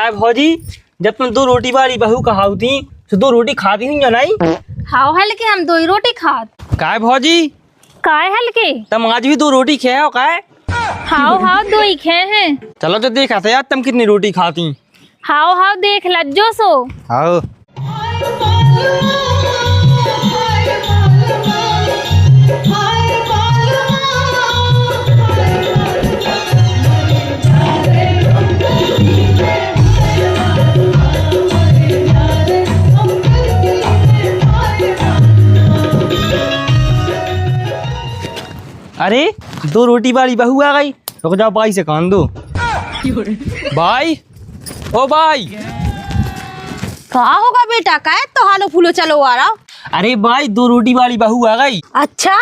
क्या भौजी, जब तुम दो रोटी वाली बहू कहाऊ थी तो दो रोटी खाती हुई या नहीं? हाउ हल्के हम दो ही रोटी खात। काय भौजी, काय हल्के तुम आज भी दो रोटी खाए हो काय? हाउ दो ही खे हैं। चलो तो देखा था यार तुम कितनी रोटी खाती। हाउ देख लज्जो सो। हाँ अरे दो रोटी वाली बहू आ गई। रुक जाओ, भाई से कान दो। भाई, ओ भाई। कहा होगा बेटा, काय तो हालो फूलो चलो आ रहा। अरे भाई, दो रोटी वाली बहू आ गई। अच्छा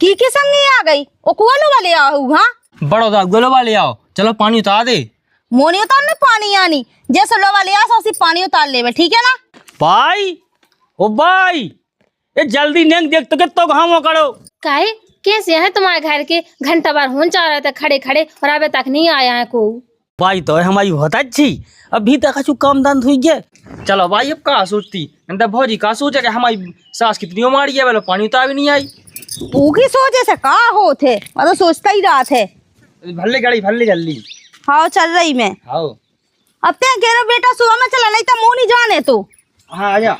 की संगी आ गई? ओ कुआलो वाले आहू। हाँ बड़ो दा गोलो वाले आओ, चलो पानी उतार दे। मोनी उतारने पानी आनी जैसे लो वाले आ सी पानी उतार ले, ठीक है ना भाई? ओ भाई, ये जल्दी नहीं देख तो कितो घामो करो। काय कैसे है तुम्हारे घर के? घंटा बार होन चाह रहे थे खड़े खड़े और अभी तक नहीं आया है को। भाई तो हमारी बहुत अच्छी, अभी तक अच्छू काम दान हुई है। चलो भाई, अब कहा सोचती अंदर भौजी का सोचा कि हमारी सास कितनी उमारी है, बोलो पानी उतार भी नहीं आई। की सोचे से कहा हो थे, मैं तो सोचता ही रहा थे। भल्ले गाड़ी भल्ले जल्दी। हाँ चल रही मैं। हाँ अब ते कह रहे बेटा सुबह में चला, नहीं तो मुँह नहीं जाने तो। हाँ आजा।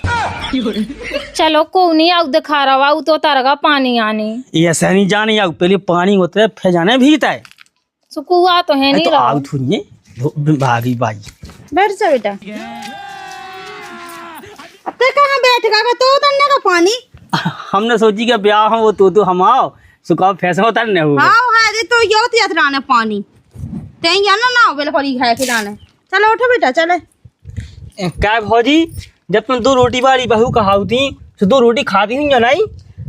चलो को नहीं आउ दिखा रहा आउ तो तरगा पानी आने। ये ऐसा नहीं जाने आउ, पहले पानी होता है फिर जाने भीगता है। सुकुआ तो है नहीं तो रहा। आउ थोड़ी भागी भाई। बैठ जा बेटा। अब ते कहाँ बैठेगा तो उतरने का पानी। हमने सोची कि ब्याह हो वो तो हम आओ सुखा फैसा होता नहीं हो। हाँ रे तो यो यात्राने पानी ते जाना ना बेल पड़ी खाए खिलाने। चलो उठो बेटा चले। क्या भौजी, जब तुम दो रोटी वाली बहू कहाऊ थी तो दो रोटी खाती हुई या नहीं?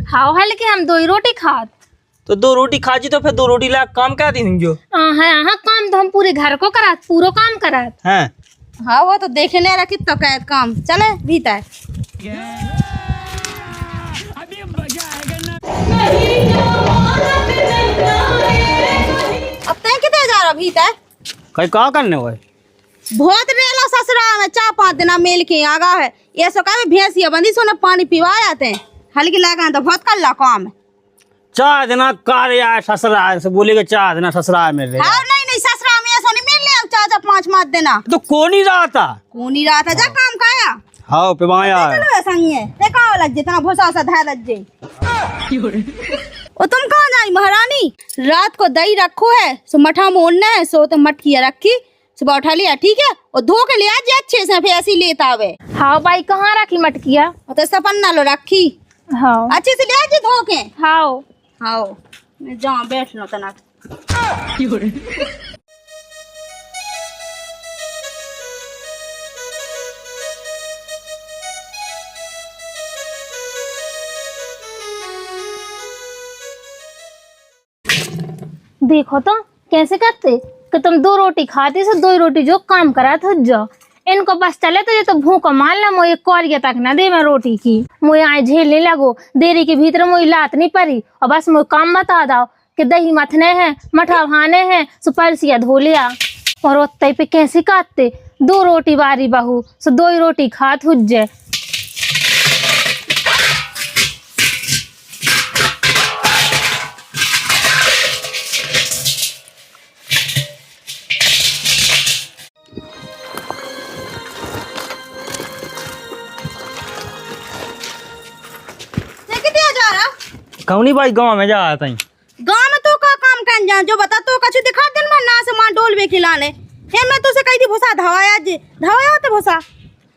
हाउ हल्के हम दो ही रोटी खात। तो दो रोटी खाती तो फिर दो रोटी ला काम क्या दी जो? हाँ काम तो हम पूरे घर को करात, पूरा काम करात। हैं? हाँ वो तो देखने रहा कितना कैद काम। चले भीतर। अब तय कितने जा रहा भीतर? कहीं क्या करने हुए? बहुत रेला ससुरा में 4-5 दिन मेल के आगा है। ये सो कहे भैंसिया बंदी सोने पानी पिवा आते हैं, हल्की लगा तो बहुत कल्ला काम है। 4 दिन कार्य आए ससुरा से बोले कि 4 दिन ससुरा में रहे। हाँ नहीं ससुरा में ऐसा नहीं मिल ले 4-4 5-5 दिन। तो कौन ही रहा था? कौन ही रहा था जा काम काया। हाँ पिवाया है। चलो संग है ते का लग जे तना भोसा सा धा लग जे। ओ तुम कहाँ जाई महारानी? रात को दही रखो है सो मठा मोड़ना है, सो तो मटकिया रखी सुबह उठा लिया, ठीक है? और धो के ले आज अच्छे से फिर ऐसी लेता आवे। हाँ भाई कहाँ रखी मटकिया? तो सपन्ना लो रखी। हाँ अच्छे से ले आज धो के। हाँ हाँ मैं जाऊँ बैठ लो तना। देखो तो कैसे करते कि तुम दो रोटी खाती से दो ही रोटी जो काम करा था जाओ। इनको बस चले तो ये तो भूखा मान ला मोए कौरिया तक ना दे मैं रोटी की। मोए आए झेलने लगो देरी के भीतर मोई लात नहीं पड़ी और बस मोए काम बता दो कि दही मथने हैं मठा भाने हैं सुपरसिया धो लिया। और उतई पे कैसे काटते दो रोटी बारी बहू सो दो ही रोटी खात हुज्जे। कौनी भाई गाँव में जा आता गाँव में तो का काम कर जा जो बता तो कछु दिखा दिन में ना से मां डोल बे खिलाने हे मैं तो से कही थी भोसा धवाया जे धवाया तो भोसा।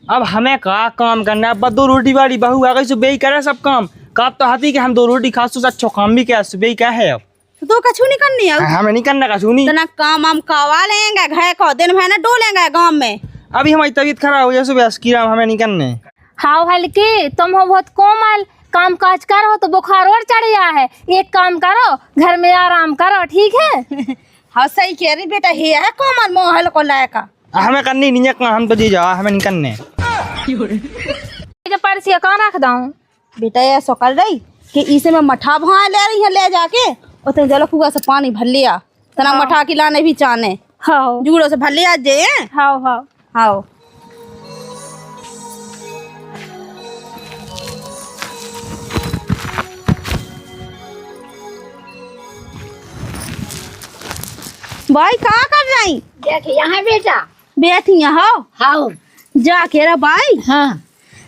अब हमें का काम करना है? अब दो रोटी वाली बहू आ गई सो बेई करे सब काम। कब तो हाथी कि हम दो रोटी खा सो अच्छा काम भी क्या बेई क्या है? अब तो कछु नहीं करनी है हमें नहीं करना कछु नहीं। तना काम हम कवा लेंगे घर को दिन में ना डोलेंगे गांव में। अभी हमारी तबीयत खराब हो जाए सुबह कीड़ा हमें नहीं करने। हाउ हल्के तुम हो बहुत कोमल, काम काज करो तो बुखार और चढ़ गया है। एक काम करो घर में आराम करो, ठीक है? हाँ सही कह रही बेटा, ये है कोमल मोहल को लायका। हमें करनी नहीं है, हम तो जी जा हमें नहीं करने। परसिया कहाँ रख दूं? बेटा ये सो कर रही कि इसे में मठा भा ले रही है ले जाके और तो जलो कुआ से पानी भर लिया तना मठा की लाने भी चाहने। हाँ जूड़ो से भर लिया जे। हाँ हाँ आओ। भाई कहाँ कर रही? देख यहाँ बेटा। बैठी यहाँ हाँ जा के रा भाई। हाँ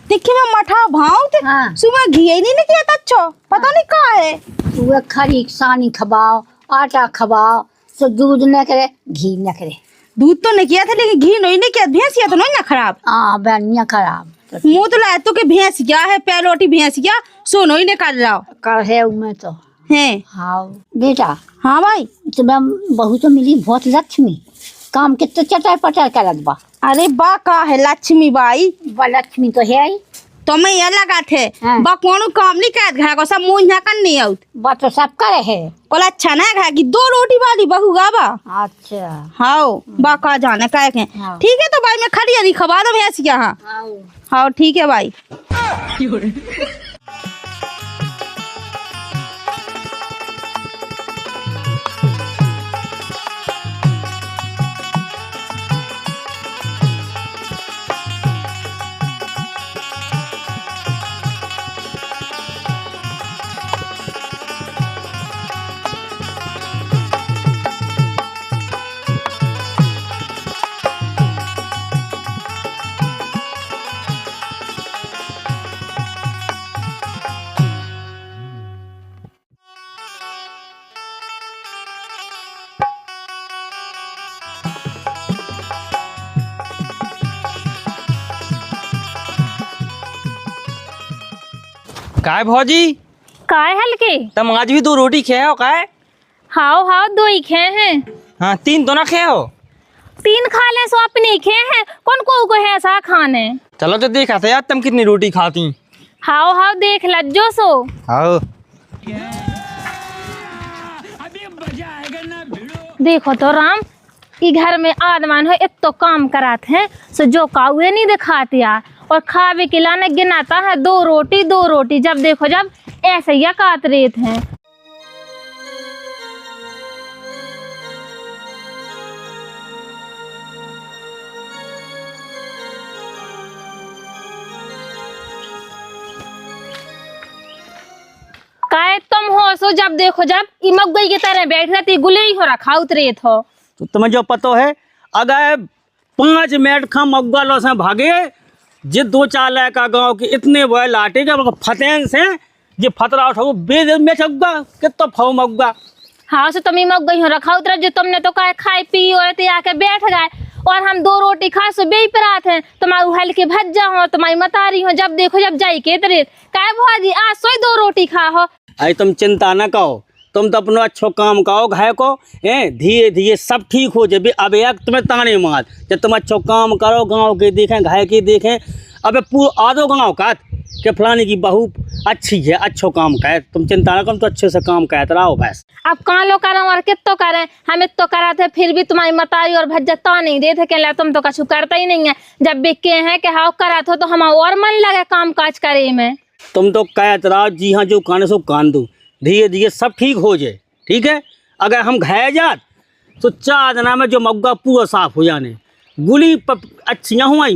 देखी मैं मठा भाव थे हाँ। सुबह घी ही नहीं किया था अच्छा पता नहीं कहाँ है। वह खरी सानी खबाओ, आटा खबाओ, सो दूध न करे घी न करे। दूध तो नहीं किया था लेकिन घी नहीं किया। भैंसिया तो नहीं ना खराब। हाँ बनिया खराब मुँह तो लाए तो के भैंस क्या है पैरोटी भैंस क्या सो नहीं ने कर रहा कर है उनमें तो है। हाँ बेटा। हाँ भाई तुम्हें बहू तो मिली बहुत लक्ष्मी, काम कितने चटर पटर करत बा। अरे बा का है लक्ष्मी बाई बा लक्ष्मी तो है ही। तो मैं ये लगा थे हाँ। बा कोनो काम नहीं कर घा को सब मुँह यहाँ करनी आउत बा तो सब करे है। कोल अच्छा ना घा की 2 रोटी वाली बहू गाबा। अच्छा हाँ बा का जाने का है। हाँ। ठीक है तो भाई मैं खड़ी हरी खबा दो भैंस क्या। हाँ हाँ ठीक है भाई। काय भौजी काय हल्के? तुम आज भी 2 रोटी खे हो काय? हाओ हाओ 2 ही खे हैं। हाँ 3 तो ना खे हो। 3 खा ले सो अपनी खे हैं। कौन को है ऐसा खाने? चलो तो देखा था यार तुम कितनी रोटी खाती। हाओ हाओ देख लज्जो सो। आओ देखो तो राम ई घर में आदमान हो इतो काम कराते हैं सो जो काउे नहीं दिखाती यार और खावे के लाने गिनाता है 2 रोटी जब देखो जब ऐसे ही काट रेत हैं। काय तुम हो सो जब देखो जब ई मगई की तरह बैठ रहती गुले ही हो रखा उतरेत हो। तो तुम्हें जो पतो है अगर 5 मिनट खा मग्गा लो से भागे जे 2-4 का गांव के इतने वो लाटे के फतेन से जे फतरा उठाओ बेद में छग्गा कितना फाओ मग्गा। हाँ सो तुम मग गई हो रखा उतर जो तुमने तो कहा खाई पी और ते आके बैठ गए और हम 2 रोटी खा सो बे पर आते हैं। तुम्हारी उहल के भज्जा हो तुम्हारी मतारी हो जब देखो जब जाई के तरे काय भौजी आज सोई 2 रोटी खा हो। अरे तुम चिंता न करो तुम तो अपनो अच्छो काम करो घाय को धीरे धीरे सब ठीक हो जाए। अब एक तुम्हें ताने मार जब तुम अच्छो काम करो गाँव के देखें घाय के देखें अब पूरा आधो गाँव का के फलाने की बहू अच्छी है अच्छो काम करे तुम चिंता न करो तो अच्छे से काम करते रहो बस। अब कहाँ लो करें और कितो करें हम इतो करा थे फिर भी तुम्हारी मतारी और भज्जा तो नहीं देते के तुम तो कछु करता ही नहीं है। जब बिके हैं कि हाँ करा थो तो हम और मन लगे काम काज करे में। तुम तो कहते रहो जी हाँ जो कान सो कान दो धीरे धीरे सब ठीक हो जाए। ठीक है अगर हम घाय जात तो 4 दिन में जो मग्गा पूरा साफ हो जाने गुली अच्छियाँ हुआ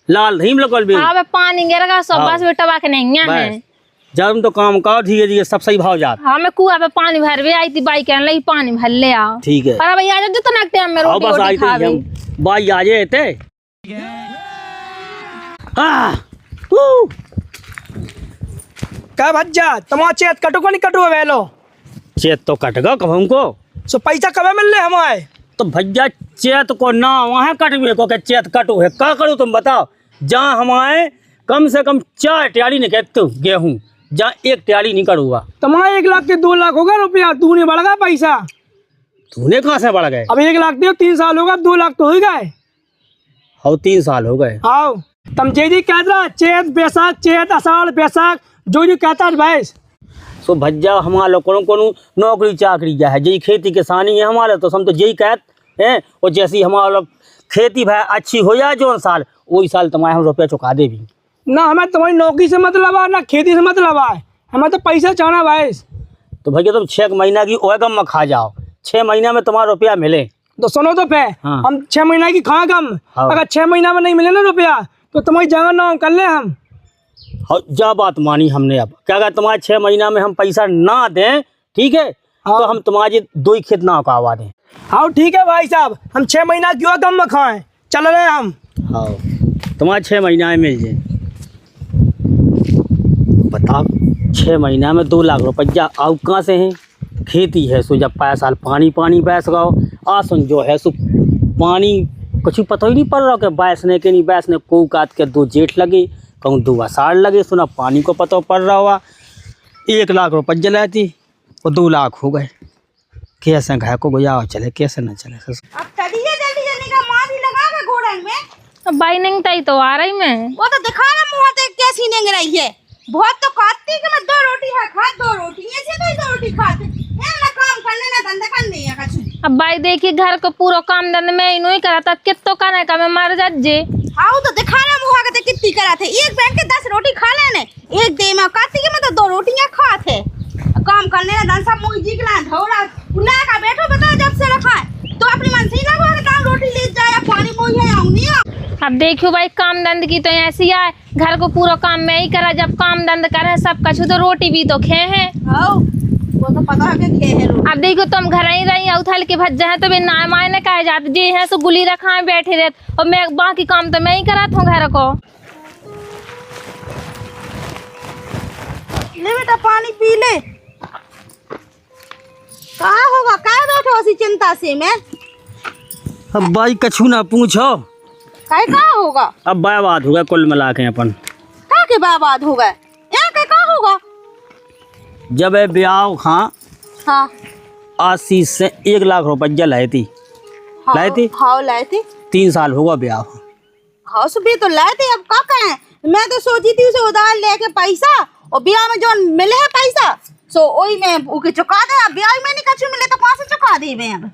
लाल धीम लगल बे। हाँ पानी गिरेगा सब हाँ। बस बेटा बाके नहीं है। जब तुम तो काम करो धीरे धीरे सब सही भाव जात। हाँ मैं कुआ पे पानी भर भी आई थी बाइक लगी पानी भर ले आओ। ठीक है और भैया जो तो टाइम में आओ रोटी बस वोटी आई खावे। थी बाई आ जाए थे। क्या भज्जा तुम्हारा चेत कटो को नहीं कटो वेलो चेत तो कटगा कब हमको सो पैसा कब मिल रहे हमारे तो भैया चेत को ना वहाँ कटवे को के चेत कटो है क्या करूँ तुम बताओ। जहाँ हमारे कम से कम 4 ट्याली नहीं कहते गेहूँ जहाँ 1 ट्याली नहीं करूँगा। तुम्हारे 1 लाख के 2 लाख होगा रुपया तूने बढ़ गया पैसा। तूने कहाँ से बढ़ गए? अब 1 लाख दियो 3 साल होगा 2 लाख तो हो गए। हो 3 साल हो गए। आओ तुम जी कहता चेत बैसाख चेत आषाढ़ बैसाख जो कहता भाई सो भज्जा हमारा लोग को नौकरी चाकरी क्या है यही खेती किसानी है हमारे तो हम तो यही कहते हैं। और जैसी हमारा लोग खेती भाई अच्छी हो जाए जो साल वही साल तुम्हारे हम रुपया चुका दे भी ना हमें तुम्हारी नौकरी से मतलब है ना खेती से मतलब है हमें तो पैसा चाहना भाई। तो भैया तुम 6 महीना की ओगम में खा जाओ 6 महीना में तुम्हारा रुपया मिले तो सुनो तो पे हाँ। हम 6 महीना की खाएं हम। हाँ। अगर 6 महीना में नहीं मिले ना रुपया तो तुम्हारी जगह ना कर ले हम। हाँ, जा बात मानी हमने। अब क्या अगर तुम्हारे 6 महीना में हम पैसा ना दें, ठीक है, हाँ। तो हम तुम्हारे 2 खेत ना उगावा दें। हाँ ठीक है भाई साहब, हम 6 महीना क्यों कम में खाएं, चल रहे हम। हाँ, तुम्हारे 6 महीना में मिल जाए। बताओ 6 महीना में 2 लाख रुपया आउ कहाँ से हैं? खेती है सो जब पैसा पानी पानी बैस गो आसन जो है सो पानी कुछ पता ही नहीं पड़ रहा कि बैसने के नहीं बैसने को काट के 2 जेठ लगे कहूँ 2 आषाढ़ लगे सुना पानी को पता पड़ रहा हुआ। 1 लाख रुपया जलाई थी और 2 लाख हो गए। कैसे घर को गुजारा चले कैसे न चले। अब चलिए जल्दी जल्दी का माँ भी लगा के घोड़न में। तो बाइनिंग तई तो आ रही मैं। वो तो दिखा ना मुँह देख कैसी नेंग रही है। बहुत तो खाती कि मैं 2 रोटी है खा 2 रोटी ऐसे तो 2 रोटी खाते ये ना काम करने ना धंधा करने है कछु। अब भाई देखिए घर को पूरा काम धंधा में इन्हों ही करा था कितो करने का मैं मर जाजे। आओ तो दिखा ना मुँह के कितनी करा थे। एक बैठ के 10 रोटी खा लेने एक दे में खाती कि मैं तो 2 रोटियां खाते काम करने ना धन सब मुँह जी के धोरा उन्ना का बैठो बताओ जब से रखा है तो अपनी मन से ना वो काम रोटी ले जाए पानी मुँह है आऊंगी। अब देखियो भाई काम दंद की तो ऐसी आए घर को पूरा काम मैं ही करा जब काम दंद करे सब कछु तो रोटी भी तो खे हैं। आओ वो तो पता है कि खे है रोटी। अब देखो तुम घर ही रही उथल के भज जाए तो ना मायने कहे जाते जे है सो गुली रखा बैठे रहते और मैं बाकी काम तो मैं ही कराता हूँ घर को। ले बेटा पानी पी ले। कहा होगा क्या बैठो ऐसी चिंता से मैं। अब भाई कछु ना पूछो काय कहा होगा अब बर्बाद हो गया कुल मिला के अपन। क्या के बर्बाद हो गए यहाँ क्या कहा होगा। जब ये ब्याह खां हाँ 80 से 1 लाख रुपया लाई थी। लाई थी हाँ लाए थे 3 साल होगा ब्याह। हाँ सुबह तो लाए थे अब क्या करें। मैं तो सोची थी उसे उधार लेके पैसा और ब्याह में जो मिले है पैसा सो वही में उके चुका दे। अब ब्याह में नहीं कछु मिले तो कहाँ से चुका दे मैं अब।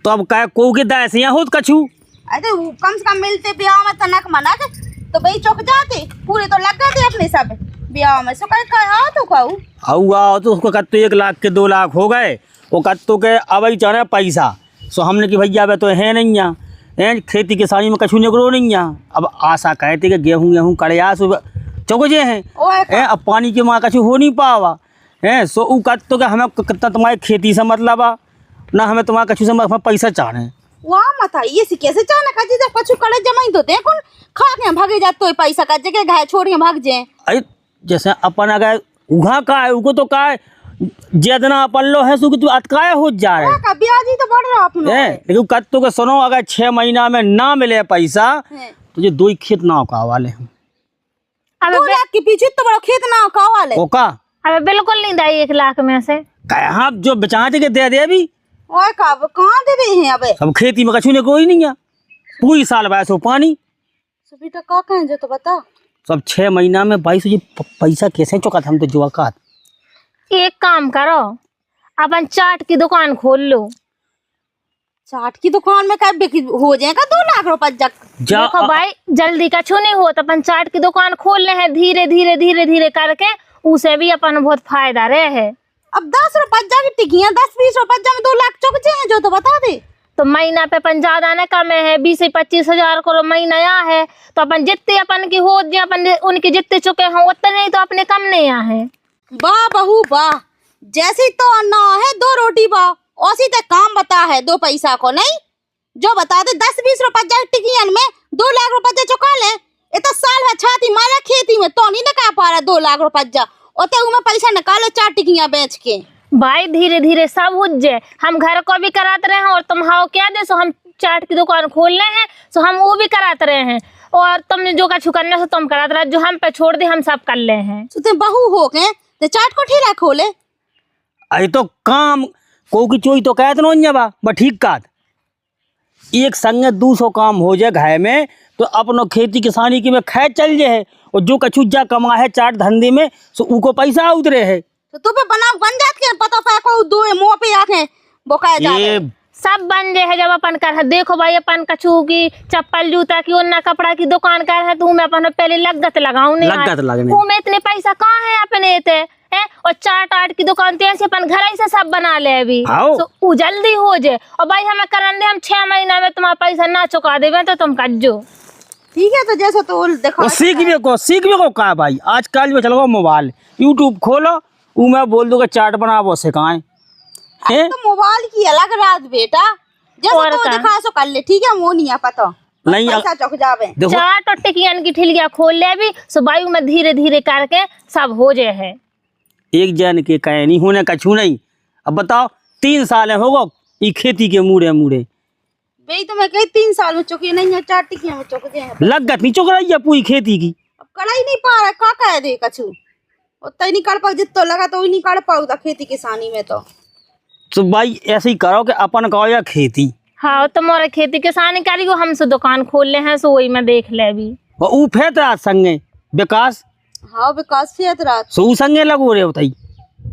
तो अब कह को के दासियां होत कछु अरे वो कम से कम मिलते ब्याह में तनक मना के तो भाई चुक जाते पूरे तो लग गए थे अपने सब ब्याह में सो कह तो कहूँ आओ तो उसको कत्तो 1 लाख के 2 लाख हो गए वो कत्तो के अब ही चाहे पैसा सो हमने कि भैया वे तो है नहीं यहाँ खेती किसानी में कछु निकलो नहीं यहाँ। अब आशा कहते कि गेहूँ कड़िया चौक जे हैं अब पानी के माँ कछु हो नहीं पावा है सो वो कत्तो के हमें कितना तुम्हारी खेती से मतलब आ ना हमें तुम्हारा कछु से हमें पैसा चाह रहे हैं। वाह मता ये सी कैसे चाहना का जब कछु कड़े जमाई तो देखो खा के भागे जात तो पैसा का जगह घाय छोड़ के भाग जाए। अरे जैसे अपन अगर उघा का है उको तो का है जितना अपन लो है सो कि तू अटकाया हो जा रहा का ब्याज ही तो बढ़ रहा अपना है। लेकिन कत्तो के सुनो अगर 6 महीना में ना मिले पैसा तो ये 2 खेत ना उका वाले हम। अब 2 लाख के पीछे तो बड़ा खेत ना का वाले अब बिल्कुल नहीं दाई 1 लाख में से कहा जो बचाते के दे दे अभी ओए कहाँ दे रहे हैं अबे। अब खेती में कछु ने कोई नहीं है पूरी साल वैसे पानी तो बेटा का कहें जो तो बता। सब 6 महीना में 22 ये पैसा कैसे चुका था हम तो जुआ का। एक काम करो अपन चाट की दुकान खोल लो। चाट की दुकान में क्या बिक्री हो जाएगा 2 लाख रुपया देखो भाई जल्दी कछु नहीं हो तो अपन चाट की दुकान खोल ले हैं धीरे धीरे धीरे धीरे करके उसे भी अपन बहुत फायदा रहे है। अब 10 रुपया की टिकियां 10-20 रुपया में 2 लाख चुक जाए जो तो बता दे। तो महीना पे अपन ज्यादा न कम है 20 से 25 हजार करो महीना यहाँ है तो अपन जितने अपन की हो जे अपन उनके जितने चुके हों उतने नहीं तो अपने कम नहीं यहाँ है। वाह बहू वाह जैसे तो ना है 2 रोटी वाह उसी तक काम बता है 2 पैसा को नहीं जो बता दे 10-20 रुपया टिकियन में 2 लाख रुपया चुका ले। ये तो साल है छाती मारा खेती में तो नहीं निकाल पा रहा 2 लाख रुपया ओते में पैसा निकालो 4 टिकियां बेच के। भाई धीरे धीरे सब हो जाए हम घर को भी कराते रहे हैं और तुम हाओ क्या दे सो हम चाट की दुकान खोल रहे हैं सो हम वो भी कराते रहे हैं और तुमने जो कछु करने से तुम कराते रहे जो हम पे छोड़ दे हम सब कर ले हैं। तो तुम बहू हो गए तो चाट को ठेला खोले। अरे तो काम को की चोई तो कहत नो जबा ब ठीक काट एक संगे 200 काम हो जाए घर में तो अपनो खेती किसानी की में खैर चल जाए और जो कछु जा कमा है चाट धंधे में सो उको पैसा उतरे है तो तू पे बना बन जात के पता पा को 2 मुंह पे आके बोकाया जा ये सब बन जे है जब अपन कर है। देखो भाई अपन कछु की चप्पल जूता की उन्ना कपड़ा की दुकान कर है तो मैं अपन पहले लगत लगाऊं नहीं लगत लगने में इतने पैसा कहाँ है अपने ते है और चाट आट की दुकान तो ऐसे अपन घर ही से सब बना ले अभी हाँ। तो उ जल्दी हो जाए। और भाई हमें करन दे, हम 6 महीना में तुम्हारा पैसा ना चुका देवे तो तुम कज्जो। ठीक है, तो जैसा तो देखो और सीख भी को का भाई। आजकल में चलो मोबाइल यूट्यूब खोलो, वो मैं बोल दूंगा चाट बनाओ सिखाएं। हैं? तो मोबाइल की अलग रात बेटा, जैसा और तो का? दिखा सो कर ले, ठीक है। वो नहीं है पता नहीं पैसा चौक जावे। देखो चाट और टिकियन की ठिलिया खोल ले अभी सो वायु में धीरे धीरे करके सब हो जाए है। एक जन के कहे नहीं होने कछु नहीं। अब बताओ 3 साल होगा ये खेती के मूड़े भाई तो मैं कही 3 साल में चुकी नहीं है, 4 टिकिया में चुक गए हैं। लग गत नहीं चुक रही है पूरी खेती की। अब कड़ाई नहीं पा रहा, का कह दे कछु उतना ही नहीं कर पाऊ, जितना लगा तो नहीं कर पाऊ खेती किसानी में। तो भाई ऐसे ही करो कि अपन कहो या खेती। हाँ तुम्हारा खेती किसानी करी को हम से दुकान खोल ले हैं सो वही में देख ले अभी। और ऊ फेत रात संगे विकास हाँ विकास फियत रात सो ऊ संगे लगो रे बताई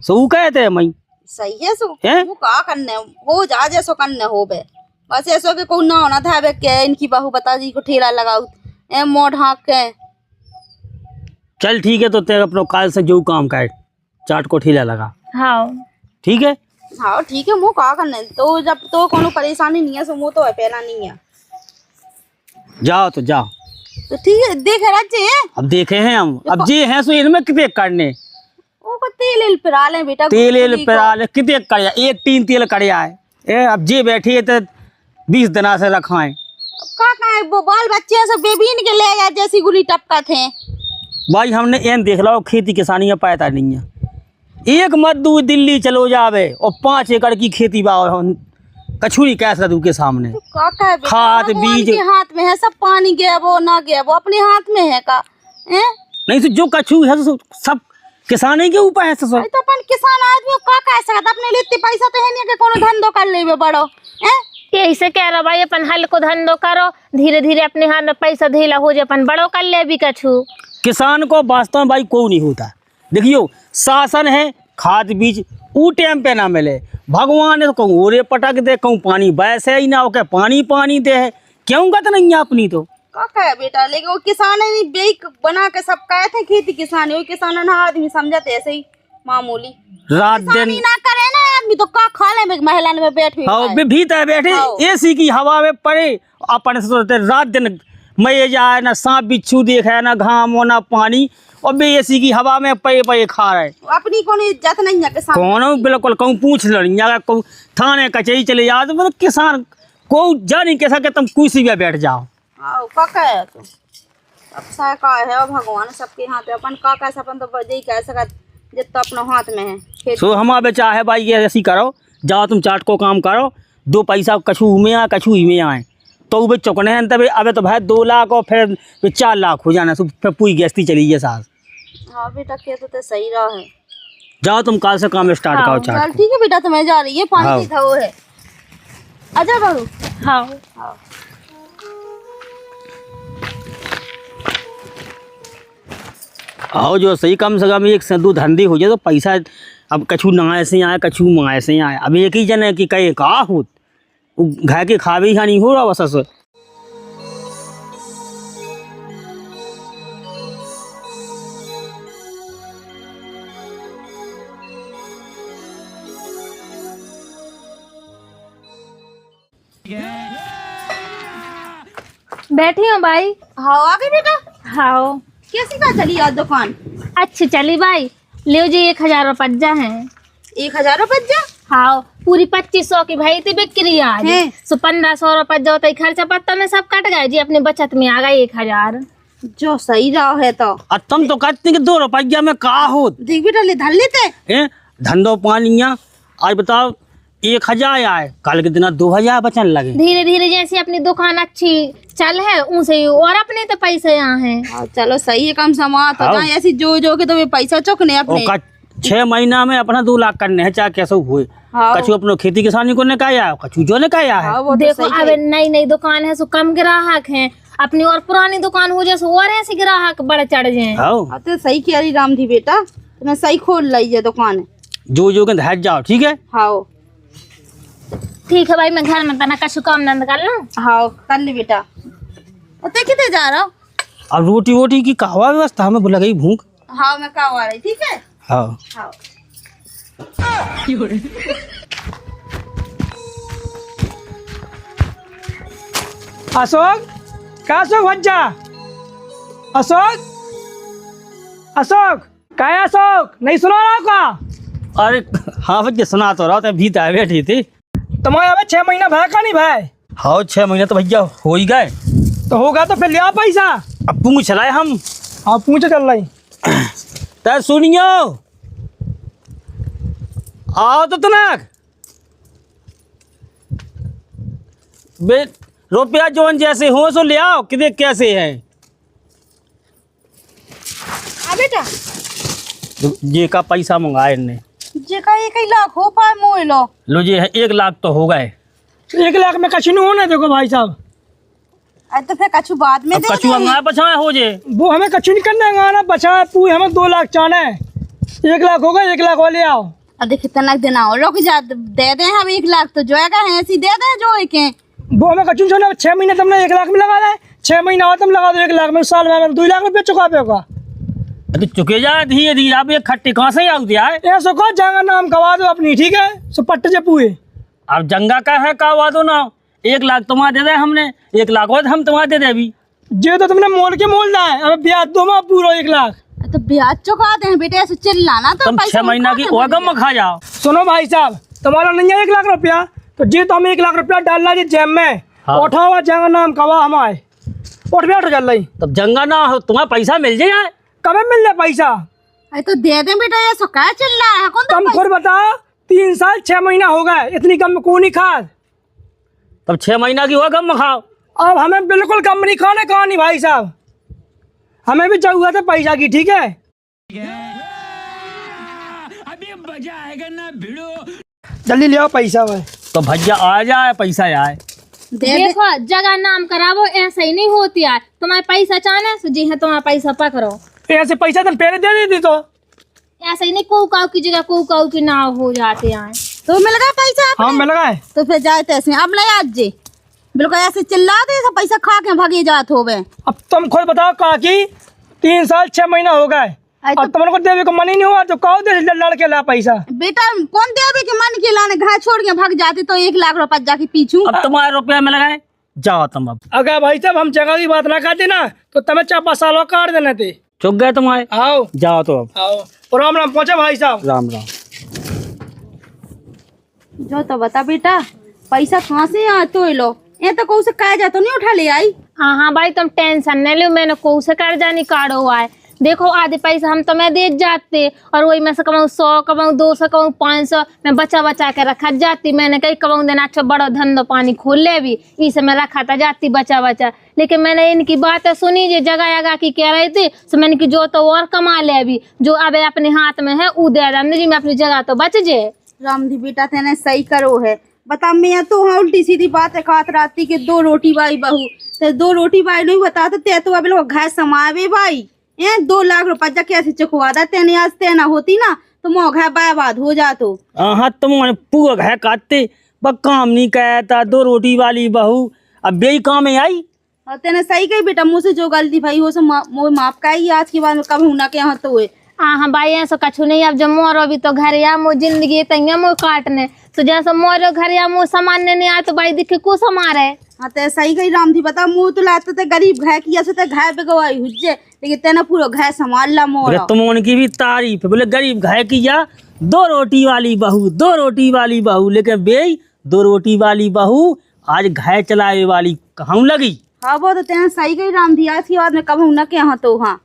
सो ऊ कहते हैं मई सही है सो हैं? वो का करने हो जा जैसो करने हो बे, बस ऐसो के कोई ना होना था बे के इनकी बहू बता जी को ठेला लगाऊ ए मोड़ हाँक के। चल ठीक है, तो तेरे अपनो काल से जो काम कर चाट को ठेला लगा, हाँ ठीक है। हाँ ठीक है, मुँह का करने तो जब तो कोनो परेशानी नहीं है सो मुँह तो है पहला नहीं है। जाओ तो जाओ, तो ठीक है देख राज्य अब देखे हैं हम, अब जे हैं सो इनमें कितने करने वो को तेल पिरा ले बेटा, तेल पेराले कितने कड़िया 1 टीन तेल कड़िया है। अब जे बैठी है तो 20 दिना से रखाएं। का है वो बाल बच्चे सब बेबीन के ले या जैसी गुली टपका थे। भाई हमने एन देख लो खेती किसानी में पाता नहीं है। एक मजदूर दिल्ली चलो जावे और 5 एकड़ की खेती बाव कछुरी कैसे दू के सामने। तो का है बेटा, खाद भगवान बीज के हाथ में है सब, पानी गया वो ना गया वो अपने हाथ में है का हैं? नहीं तो जो कछु है तो सब किसानी के ऊपर है सब। अरे तो अपन किसान आदमी का कह सकता, अपने लिए इतने पैसा तो है नहीं कि कोनो धंधो कर लेबे बड़ो हैं। यही से कह रहा भाई अपन हल को धंधो करो, धीरे धीरे अपने हाथ में पैसा धेला हो जाए अपन बड़ो कर ले भी कछु। किसान को वास्तव में भाई कोई नहीं होता। देखियो शासन है, खाद बीज ऊ टाइम पे ना मिले, भगवान है तो कहूँ ओरे पटक दे, कहूँ पानी वैसे ही ना हो के पानी दे है, क्यों गत नहीं है अपनी तो का है बेटा। लेकिन वो किसान है नहीं बेक बना के सब कहे थे खेती किसानी, वो किसान ना आदमी समझते ऐसे ही मामूली रात दिन किसानी ना करे ना आदमी तो का खा ले में महिला में बैठ हुई हाँ भीतर बैठे हाँ। एसी की हवा में पड़े, अपन से सोचते रात दिन मये जाए ना सांप बिच्छू देखे ना घाम हो ना पानी, और बे एसी की हवा में पे खा रहे। अपनी कोनो इज्जत नहीं है किसान कौन बिल्कुल कहूँ पूछ लड़ी अगर कहूँ थाने कचहरी चले जाओ तो मतलब किसान को जा नहीं कह सके, तुम कुर्सी पे बैठ जाओ। हाँ का है तो अब सा का है और भगवान सबके हाथ है, अपन का कैसे अपन तो यही कह सकत जितना अपने हाथ में है खेती। सो हमारा बेचा है भाई ये ऐसी करो, जाओ तुम चाट को काम करो, 2 पैसा कछु में आए कछु में आए तो वो चौकने हैं तब अब तो भाई 2 लाख और फिर 4 लाख हो जाना, फिर पूरी गैसती चली है सास। हाँ बेटा खेत तो सही रहा है। जाओ तुम काल से काम स्टार्ट करो चल चाट को। ठीक है बेटा, तो मैं जा रही है हाँ। पानी की वो है। आजा बहू। हाँ आओ जो सही कम से कम 1 से 2 धंधे हो जाए तो पैसा अब कछु नंगाए से आए कछु मंगाए से आए। अब एक ही जन है कि कहे का हो घर के खावे ही नहीं हो रहा बस ऐसे। बैठी हूँ भाई। हाँ आ गई बेटा। हाँ कैसी का चली आज दुकान? अच्छी चली भाई, ले जी 1000 रुपया है। 1000 रुपये जा? हाँ पूरी 2500 की भाई थी बिक्री आज, हैं। सो 1500 रुपया जो तो खर्चा पत्ता में सब कट गए जी, अपनी बचत में आ गई 1000। जो सही रहा है तो अब तुम तो कहते कि 2 रुपया में का हो देख बेटा ले धर लेते हैं धंधो पानिया। आज बताओ 1000 आए, कल के दिन 2000 बचन लगे। धीरे धीरे जैसे अपनी दुकान अच्छी चल है उनसे और अपने तो पैसे यहाँ हैं। हाँ, चलो सही है कम समा तो हाँ। जहाँ ऐसी जो के तो वे पैसा चुकने अपने। और 6 महीना में अपना 2 लाख करने हैं चाहे कैसे हुए। हाँ। कछु अपनो खेती किसानी को ने कहा कछु जो ने कहा है। हाँ, वो तो देखो सही अब है। नई नई दुकान है सो कम ग्राहक हैं, अपनी और पुरानी दुकान हो जाए सो और ऐसे ग्राहक बढ़ चढ़ जाए। हाँ तो सही कह रही राम थी बेटा, तुम्हें सही खोल ली है दुकान। जो के धैर्य जाओ ठीक है। हाँ ठीक है भाई, मैं घर में तना कछु काम धंधा कर लूँ। हाँ कर ली बेटा। तो कितने जा रहा हो? अब रोटी वोटी की कहवा व्यवस्था हमें लगी भूख। हाँ मैं कहा आ रही ठीक है। हाँ अशोक, क्या अशोक भज्जा? अशोक, अशोक, क्या है अशोक? नहीं सुना रहा का? अरे हाँ भैया सुना तो रहा था, भीत आए बैठी थी। तुम्हारे अब 6 महीना भाई का नहीं भाई? हाँ 6 महीने तो भैया हो ही गए। तो होगा तो फिर लिया पैसा। अब पूछ रहे हम। हाँ पूछे चल रही। तो सुनियो, आओ तो तनक बे, रुपया जोन जैसे हो सो ले आओ, कि कैसे है बेटा ये का पैसा मंगाए इनने। जे का 1 लाख हो पाए मोह लो ये है 1 लाख तो हो गए। 1 लाख में कछु नहीं होना। देखो भाई साहब, अरे तो फिर कछु बाद में अब दे कछु दे। अंगाए बछाए हो जे। वो हमें कछु नहीं करना है, गाना बचा है पूरी, हमें 2 लाख चाहना है। 1 लाख होगा, 1 लाख वाले आओ। अब देख कितना देना हो, रुक जा दे दे हम 1 लाख तो जोएगा है ऐसी दे दे जो एक है। वो हमें कछु नहीं छोड़ना। 6 महीने तुमने 1 लाख में लगा रहे, 6 महीना हो तुम लगा दो 1 लाख में, साल में 2 लाख रुपये चुका पे होगा। तो चुके जा धीरे धीरे, आप एक खट्टे कहाँ से आउ दिया है। ये सो जाएगा नाम गवा दो अपनी, ठीक है? सो पट्टे से पूए। अब जंगा का है कहवा दो ना। 1 लाख तुम्हारा दे दे हमने, 1 लाख और हम तुम्हारा दे दे अभी। जे तो तुमने मोल के मोलना है, अब ब्याज दो माँ पूरा 1 लाख। तो ब्याज चुका दे बेटे, ऐसे चिल्लाना तो तुम 6 महीना की और गम खा जाओ। सुनो भाई साहब, तुम्हारा नहीं है 1 लाख रुपया, तो जे तो हमें 1 लाख रुपया डालना जी जेब में। हाँ। उठाओ जाएगा नाम गवा हमारे, उठ बैठो चल रही। तब जंगा ना हो तुम्हारा पैसा मिल जाए। कब मिल जाए पैसा? अरे तो दे दे बेटा, ये सो क्या चिल्ला है कौन? तुम खुद बताओ, 3 साल 6 महीना हो गए, इतनी कम कौन नहीं खा। तब 6 महीना की और गम खाओ। अब हमें बिल्कुल कम नहीं खाने कहा नहीं भाई साहब, हमें भी जरूरत है पैसा की, ठीक है? जल्दी ले आओ पैसा भाई। तो भैया आ जाए, पैसा आए। दे दे देखो जगह नाम करावो, ऐसा ही नहीं होती यार। तुम्हारे पैसा चाहना है जी है, तुम्हारा पैसा पकड़ो। ऐसे पैसा तुम पहले दे देती तो। ऐसा ही नहीं, कोऊ काऊ की जगह कोऊ काऊ की नाव हो जाते हैं। तो मिल गया पैसा हाँ आपने? मिल गए। तो फिर जाए तैसे अब ले आज जे बिल्कुल ऐसे चिल्ला दे, सब पैसा खा के भागे जात होवे। अब तुम खुद बताओ काकी, 3 साल 6 महीना हो गए तो और तुमको देवे को मन ही नहीं हुआ, तो कहो दे लड़के ला पैसा। बेटा कौन देवे के मन के लाने घर छोड़ के भाग जाते, तो 1 लाख रुपया जाके पीछू। अब तुम्हारे रुपया मिल गए, जाओ तुम। अब अगर भाई साहब हम जगह की बात ना करते ना, तो तुम्हें 4-5 सालों काट देने थे। चुक गए तुम्हारे, आओ जाओ तो अब। आओ, और राम राम पहुंचे भाई साहब। राम राम। जो तो बता बेटा, पैसा कहाँ से यहाँ तो लो, ये तो कौन से कहा जा तो नहीं उठा ले आई। हाँ हाँ भाई तुम टेंशन नहीं लो, मैंने कोऊ से कर्जा निकालो हुआ है। देखो आधे पैसा हम तुम्हें दे जाते, और वही में से कमाऊँ 100 कमाऊँ 200 कमाऊँ 500, मैं बचा बचा के रखा जाती। मैंने कहीं कमाऊँ देना अच्छा बड़ा धंधो पानी खोल ले भी, इसे मैं रखा था जाती बचा बचा। लेकिन मैंने इनकी बातें सुनी, जो जगह जगह की कह रही थी, तो मैंने की जो तो और कमा ले अभी, जो अब अपने हाथ में है ऊ दे जी, मैं अपनी जगह तो बच जे। रामधी बेटा तेने सही करो है। बता मैं तो हाँ उल्टी सीधी बात है, खात राती के 2 रोटी बाई बहू, तो 2 रोटी बाई नहीं बता तो अब लोग घर समावे भाई। 2 लाख रुपया कैसे चुकवा दा तेने, आज तेना होती ना तो मोह घर बर्बाद हो जातो। हाँ तुम पूरा है काटते, बस काम नहीं कहता। 2 रोटी वाली बहू अब बेई काम में आई। और तेने सही कही बेटा, मुँह से जो गलती भाई हो सो माफ का ही, आज के बाद में कब हूं ना के यहाँ तो हुए। हाँ भाई ऐसा कछु नहीं, अब जब मोरो भी तो घर या मो जिंदगी तंगे मो काटने, तो जैसा मोरो घर या मो सामान्य नहीं आए, तो भाई दिखे को समारे। हाँ ते सही कही रामधी, बता मुँह तो लाते थे गरीब घर किया से घर बेगवाई हुज्जे, लेकिन तेना पूरा घर संभाल ला मोरा। तुम उनकी भी तारीफ है, बोले गरीब घाय किया 2 रोटी वाली बहू, 2 रोटी वाली बहू, लेकिन बेई 2 रोटी वाली बहू आज घाय चलाए वाली कहूँ लगी। हाँ वो तो तेना सही कही रामधी, आज के बाद में कब हूं ना के यहाँ तो। हाँ